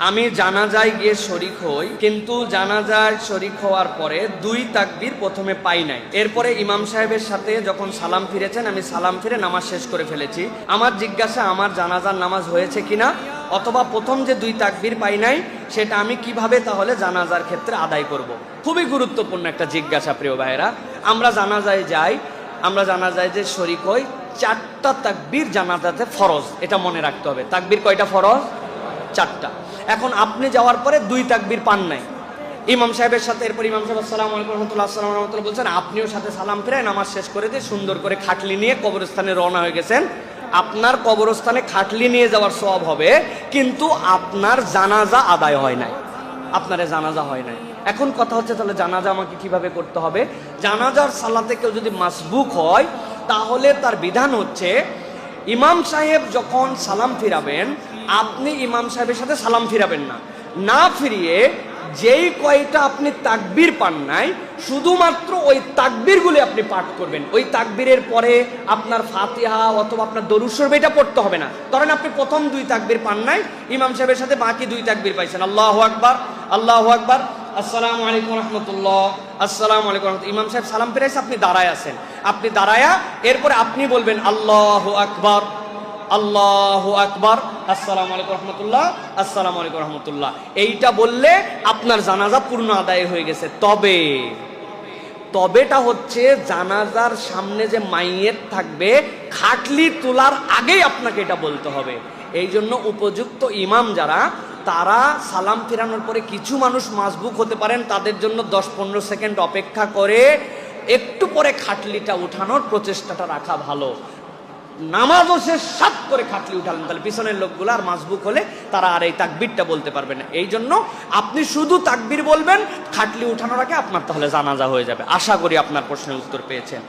আমি জানাজায় গিয়ে শরিক হই, কিন্তু জানাজায় শরিক হওয়ার পরে 2 তাকবীর প্রথমে পাই নাই। এরপরে ইমাম সাহেবের সাথে যখন সালাম ফিরেছেন, আমি সালাম ফিরে নামাজ শেষ করে ফেলেছি। আমার জিজ্ঞাসা, আমার জানাজার নামাজ হয়েছে কিনা, অথবা প্রথম যে 2 তাকবীর পাই নাই সেটা আমি কিভাবে তাহলে জানাজার ক্ষেত্রে আদায় করব। খুবই গুরুত্বপূর্ণ একটা জিজ্ঞাসা প্রিয় ভাইয়েরা। আমরা জানাজায় যাই, আমরা জানাজায় যে শরিক হই, 4টা তাকবীর জানাজাতে ফরজ, এটা মনে রাখতে হবে। তাকবীর কয়টা ফরজ? 4টা। এখন আপনি যাওয়ার পরে 2 তাকবীর পান নাই ইমাম সাহেবের সাথে, এরপর ইমাম সাহেব আসসালামু আলাইকুম রহমতুল্লাহ আসসালামু আলাইকুম রহমতুল্লাহ বলছেন, আপনিও সাথে সালাম ফিরে নামাজ শেষ করে দিয়ে সুন্দর করে খাটলি নিয়ে কবরস্থানে রওনা হয়ে গেছেন। আপনার কবরস্থানে খাটলি নিয়ে যাওয়ার সওয়াব হবে, কিন্তু আপনার জানাজা আদায় হয় নাই, আপনার জানাজা হয় নাই। এখন কথা হচ্ছে, তাহলে জানাজা আমাকে কিভাবে করতে হবে? জানাজার সালাতে কেউ যদি মাসবুক হয়, তাহলে তার বিধান হচ্ছে, ইমাম সাহেব যখন সালাম ফিরাবেন, আপনি ইমাম সাহেবের সাথে সালাম ফিরাবেন না, না ফিরিয়ে যেই কয়টা আপনি তাকবীর পান নাই, শুধুমাত্র ওই তাকবীরগুলি আপনি পাঠ করবেন। ওই তাকবীরের পরে আপনার ফাতিহা অথবা আপনার দরুদ শরীফ এটা পড়তে হবে না। ধরেন আপনি প্রথম 2 তাকবীর পান নাই, ইমাম সাহেবের সাথে বাকি 2 তাকবীর পাইছেন, আল্লাহু আকবার, আল্লাহু আকবার, আসসালামু আলাইকুম রহমতুল্লাহ, আসসালামু আলাইকুম রহমতুল্লাহ। ইমাম সাহেব সালাম ফিরাইছে, আপনি দাঁড়ায় আছেন, আপনি দাঁড়ায়া এরপরে আপনি বলবেন আল্লাহু আকবার, আল্লাহু আকবার, আসসালামু আলাইকুম রহমতুল্লাহ, আসসালামু আলাইকুম রহমতুল্লাহ। এইটা বললে আপনার জানাজা পূর্ণ আদায় হয়ে গেছে। তবেটা হচ্ছে, জানাজার সামনে যে মাইয়েত থাকবে, খাটলি তোলার আগেই আপনাকে এটা বলতে হবে। এই জন্য উপযুক্ত ইমাম যারা, তারা সালাম ফেরানোর পরে কিছু মানুষ মাসবুক হতে পারেন, তাদের জন্য 10-15 সেকেন্ড অপেক্ষা করে একটু পরে খাটলিটা উঠানোর প্রচেষ্টাটা রাখা ভালো। নামাজও শেষ, সাত করে খাটলি উঠালেন, তাহলে পিছনের লোকগুলো আর মাসবুক হলে তারা আর এই তাকবীরটা বলতে পারবে না। এই জন্য আপনি শুধু তাকবীর বলবেন, খাটলি উঠানোর আগে আপনার তাহলে জানাজা হয়ে যাবে। আশা করি আপনার প্রশ্নের উত্তর পেয়েছেন।